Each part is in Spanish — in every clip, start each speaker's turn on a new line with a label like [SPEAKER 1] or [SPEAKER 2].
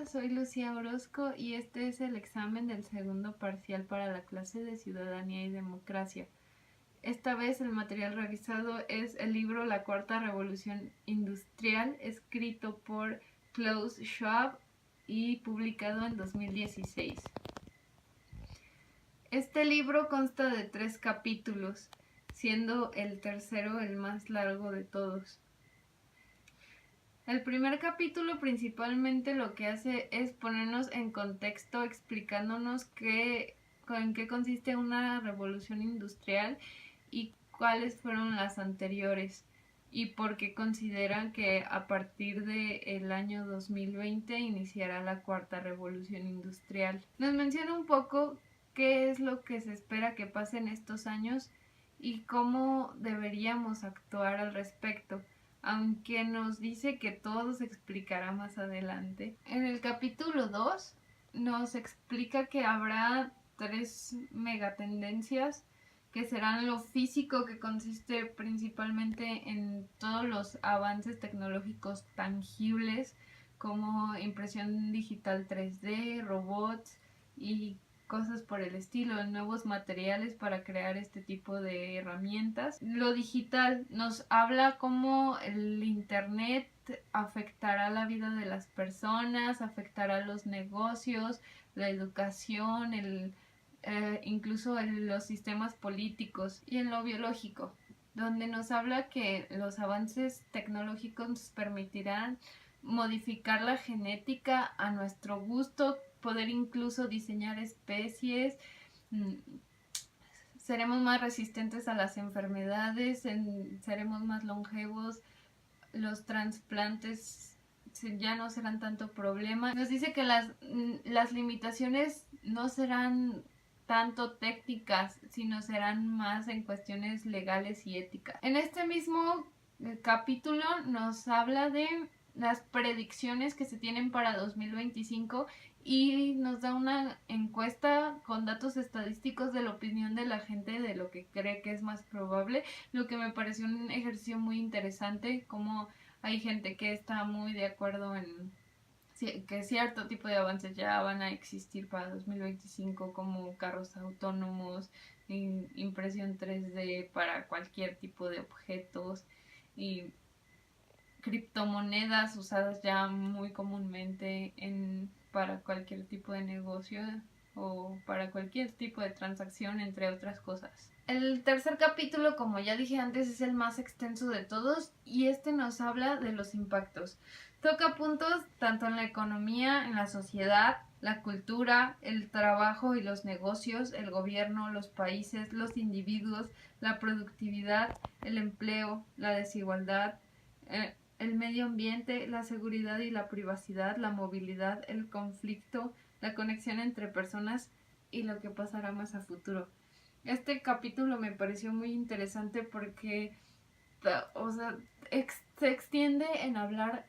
[SPEAKER 1] Hola, soy Lucía Orozco y este es el examen del segundo parcial para la clase de Ciudadanía y Democracia. Esta vez el material revisado es el libro La Cuarta Revolución Industrial, escrito por Klaus Schwab y publicado en 2016. Este libro consta de 3 capítulos, siendo el tercero el más largo de todos. El primer capítulo principalmente lo que hace es ponernos en contexto explicándonos en qué consiste una revolución industrial y cuáles fueron las anteriores y por qué consideran que a partir del año 2020 iniciará la cuarta revolución industrial. Nos menciona un poco qué es lo que se espera que pase en estos años y cómo deberíamos actuar al respecto, aunque nos dice que todo se explicará más adelante. En el capítulo 2 nos explica que habrá 3 megatendencias que serán lo físico, que consiste principalmente en todos los avances tecnológicos tangibles como impresión digital 3D, robots y cosas por el estilo, nuevos materiales para crear este tipo de herramientas. Lo digital nos habla cómo el internet afectará la vida de las personas, afectará los negocios, la educación, incluso los sistemas políticos. Y en lo biológico, donde nos habla que los avances tecnológicos nos permitirán modificar la genética a nuestro gusto, poder incluso diseñar especies, seremos más resistentes a las enfermedades, seremos más longevos, los trasplantes ya no serán tanto problema. Nos dice que las limitaciones no serán tanto técnicas, sino serán más en cuestiones legales y éticas. En este mismo capítulo nos habla de las predicciones que se tienen para 2025 y nos da una encuesta con datos estadísticos de la opinión de la gente de lo que cree que es más probable, lo que me pareció un ejercicio muy interesante, como hay gente que está muy de acuerdo en que cierto tipo de avances ya van a existir para 2025, como carros autónomos, impresión 3D para cualquier tipo de objetos y criptomonedas usadas ya muy comúnmente para cualquier tipo de negocio o para cualquier tipo de transacción, entre otras cosas. El tercer capítulo, como ya dije antes, es el más extenso de todos y este nos habla de los impactos. Toca puntos tanto en la economía, en la sociedad, la cultura, el trabajo y los negocios, el gobierno, los países, los individuos, la productividad, el empleo, la desigualdad, el medio ambiente, la seguridad y la privacidad, la movilidad, el conflicto, la conexión entre personas y lo que pasará más a futuro. Este capítulo me pareció muy interesante porque, o sea, se extiende en hablar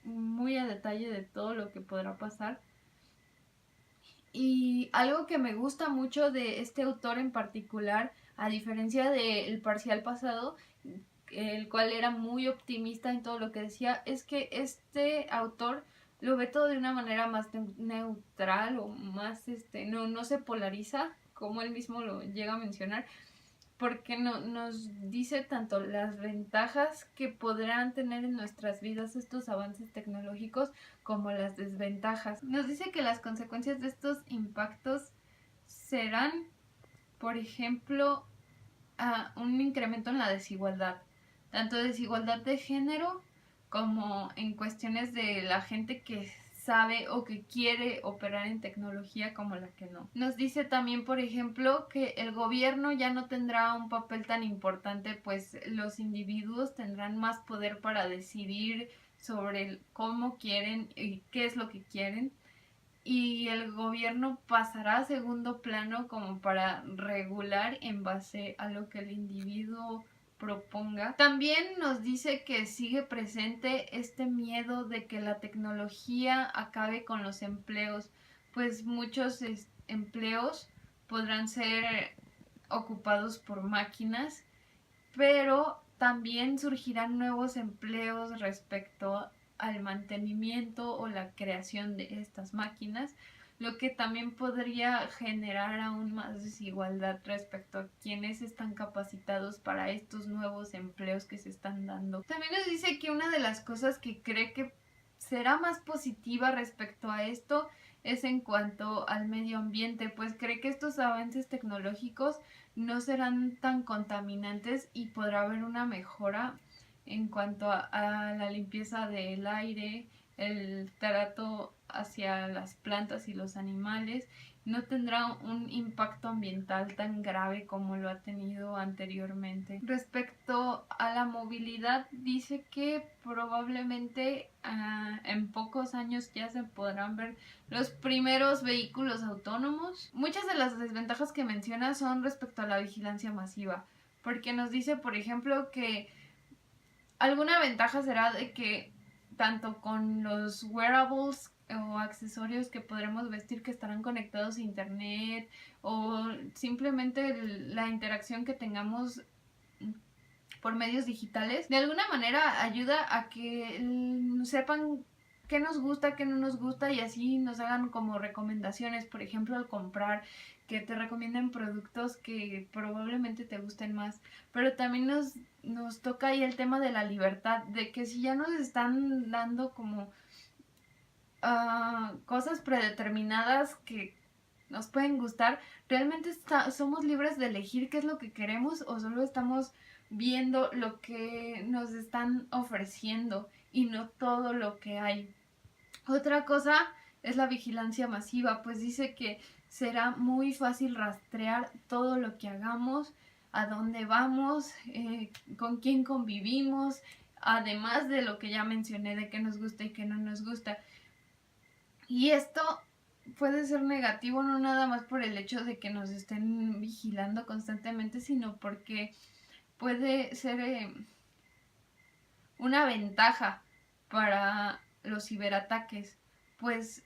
[SPEAKER 1] muy a detalle de todo lo que podrá pasar. Y algo que me gusta mucho de este autor en particular, a diferencia del parcial pasado, el cual era muy optimista en todo lo que decía, es que este autor lo ve todo de una manera más neutral o más, no se polariza, como él mismo lo llega a mencionar, porque nos dice tanto las ventajas que podrán tener en nuestras vidas estos avances tecnológicos como las desventajas. Nos dice que las consecuencias de estos impactos serán, por ejemplo, un incremento en la desigualdad, tanto desigualdad de género como en cuestiones de la gente que sabe o que quiere operar en tecnología como la que no. Nos dice también, por ejemplo, que el gobierno ya no tendrá un papel tan importante, pues los individuos tendrán más poder para decidir sobre cómo quieren y qué es lo que quieren, y el gobierno pasará a segundo plano como para regular en base a lo que el individuo proponga. También nos dice que sigue presente este miedo de que la tecnología acabe con los empleos, pues muchos empleos podrán ser ocupados por máquinas, pero también surgirán nuevos empleos respecto al mantenimiento o la creación de estas máquinas, lo que también podría generar aún más desigualdad respecto a quienes están capacitados para estos nuevos empleos que se están dando. También nos dice que una de las cosas que cree que será más positiva respecto a esto es en cuanto al medio ambiente, pues cree que estos avances tecnológicos no serán tan contaminantes y podrá haber una mejora en cuanto a la limpieza del aire, el trato hacia las plantas y los animales. No tendrá un impacto ambiental tan grave como lo ha tenido anteriormente. Respecto a la movilidad, dice que probablemente en pocos años ya se podrán ver los primeros vehículos autónomos. Muchas de las desventajas que menciona son respecto a la vigilancia masiva, porque nos dice, por ejemplo, que alguna ventaja será de que tanto con los wearables o accesorios que podremos vestir que estarán conectados a internet o simplemente la interacción que tengamos por medios digitales, de alguna manera ayuda a que sepan qué nos gusta, qué no nos gusta y así nos hagan como recomendaciones, por ejemplo, al comprar, que te recomienden productos que probablemente te gusten más. Pero también nos toca ahí el tema de la libertad, de que si ya nos están dando como cosas predeterminadas que nos pueden gustar, realmente somos libres de elegir qué es lo que queremos o solo estamos viendo lo que nos están ofreciendo y no todo lo que hay. Otra cosa es la vigilancia masiva, pues dice que será muy fácil rastrear todo lo que hagamos, a dónde vamos, con quién convivimos, además de lo que ya mencioné de qué nos gusta y qué no nos gusta. Y esto puede ser negativo no nada más por el hecho de que nos estén vigilando constantemente, sino porque puede ser una ventaja para los ciberataques, pues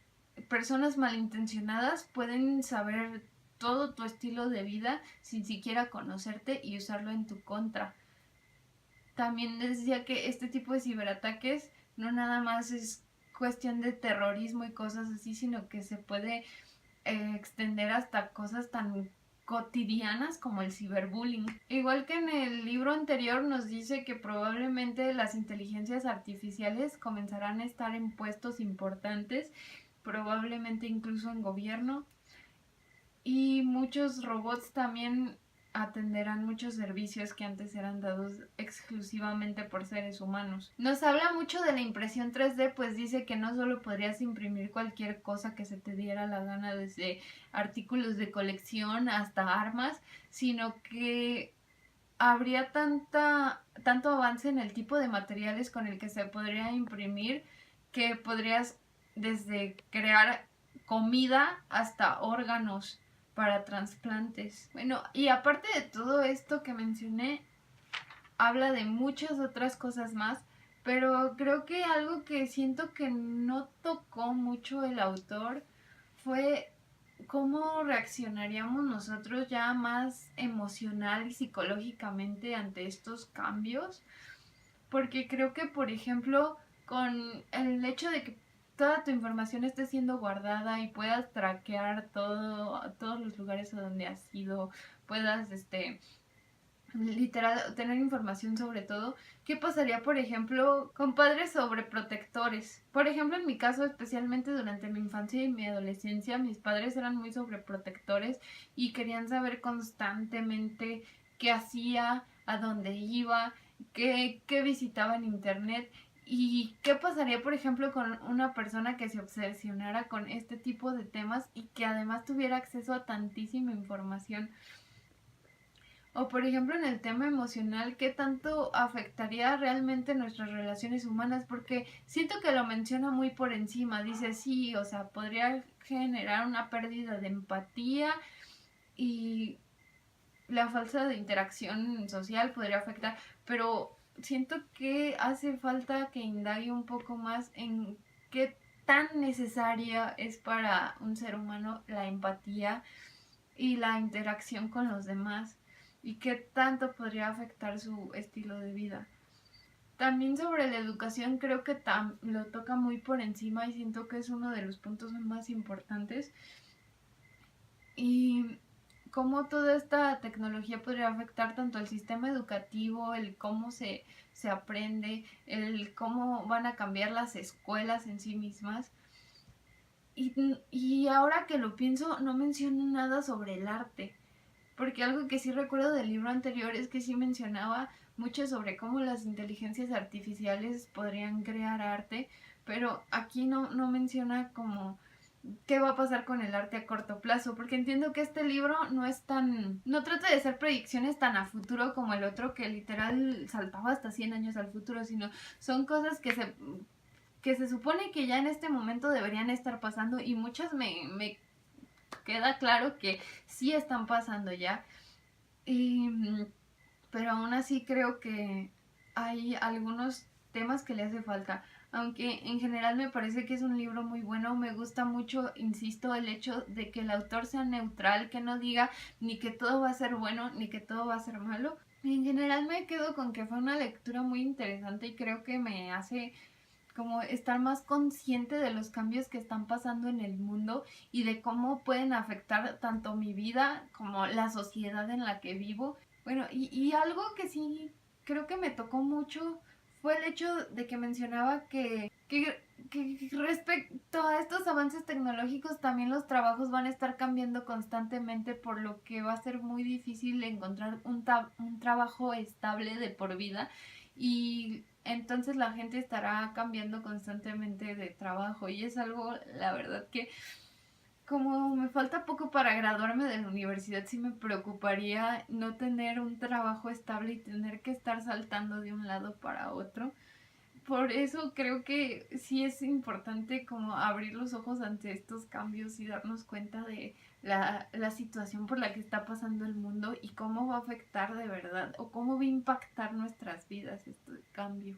[SPEAKER 1] personas malintencionadas pueden saber todo tu estilo de vida sin siquiera conocerte y usarlo en tu contra. También decía que este tipo de ciberataques no nada más es cuestión de terrorismo y cosas así, sino que se puede extender hasta cosas tan cotidianas como el ciberbullying. Igual que en el libro anterior nos dice que probablemente las inteligencias artificiales comenzarán a estar en puestos importantes, probablemente incluso en gobierno, y muchos robots también atenderán muchos servicios que antes eran dados exclusivamente por seres humanos. Nos habla mucho de la impresión 3D, pues dice que no solo podrías imprimir cualquier cosa que se te diera la gana, desde artículos de colección hasta armas, sino que habría tanto avance en el tipo de materiales con el que se podría imprimir que podrías desde crear comida hasta órganos para trasplantes. Bueno, y aparte de todo esto que mencioné, habla de muchas otras cosas más, pero creo que algo que siento que no tocó mucho el autor fue cómo reaccionaríamos nosotros ya más emocional y psicológicamente ante estos cambios. Porque creo que, por ejemplo, con el hecho de que toda tu información esté siendo guardada y puedas traquear todos los lugares a donde has ido, puedas, literal, tener información sobre todo. ¿Qué pasaría, por ejemplo, con padres sobreprotectores? Por ejemplo, en mi caso, especialmente durante mi infancia y mi adolescencia, mis padres eran muy sobreprotectores y querían saber constantemente qué hacía, a dónde iba, qué visitaba en internet. ¿Y qué pasaría, por ejemplo, con una persona que se obsesionara con este tipo de temas y que además tuviera acceso a tantísima información? O por ejemplo en el tema emocional, ¿qué tanto afectaría realmente nuestras relaciones humanas? Porque siento que lo menciona muy por encima. Dice, sí, o sea, podría generar una pérdida de empatía y la falta de interacción social podría afectar, pero siento que hace falta que indague un poco más en qué tan necesaria es para un ser humano la empatía y la interacción con los demás y qué tanto podría afectar su estilo de vida. También sobre la educación creo que lo toca muy por encima y siento que es uno de los puntos más importantes. Y cómo toda esta tecnología podría afectar tanto el sistema educativo, el cómo se aprende, el cómo van a cambiar las escuelas en sí mismas. Y ahora que lo pienso, no menciono nada sobre el arte. Porque algo que sí recuerdo del libro anterior es que sí mencionaba mucho sobre cómo las inteligencias artificiales podrían crear arte, pero aquí no menciona como qué va a pasar con el arte a corto plazo, porque entiendo que este libro no trata de hacer predicciones tan a futuro como el otro que literal saltaba hasta 100 años al futuro, sino son cosas que se supone que ya en este momento deberían estar pasando y muchas me queda claro que sí están pasando ya. Y, pero aún así creo que hay algunos temas que le hace falta. Aunque en general me parece que es un libro muy bueno, me gusta mucho, insisto, el hecho de que el autor sea neutral, que no diga ni que todo va a ser bueno ni que todo va a ser malo. En general me quedo con que fue una lectura muy interesante y creo que me hace como estar más consciente de los cambios que están pasando en el mundo y de cómo pueden afectar tanto mi vida como la sociedad en la que vivo. Bueno, y algo que sí creo que me tocó mucho fue el hecho de que mencionaba que respecto a estos avances tecnológicos también los trabajos van a estar cambiando constantemente, por lo que va a ser muy difícil encontrar un trabajo estable de por vida y entonces la gente estará cambiando constantemente de trabajo y es algo, la verdad que como me falta poco para graduarme de la universidad, sí me preocuparía no tener un trabajo estable y tener que estar saltando de un lado para otro. Por eso creo que sí es importante como abrir los ojos ante estos cambios y darnos cuenta de la situación por la que está pasando el mundo y cómo va a afectar de verdad o cómo va a impactar nuestras vidas este cambio.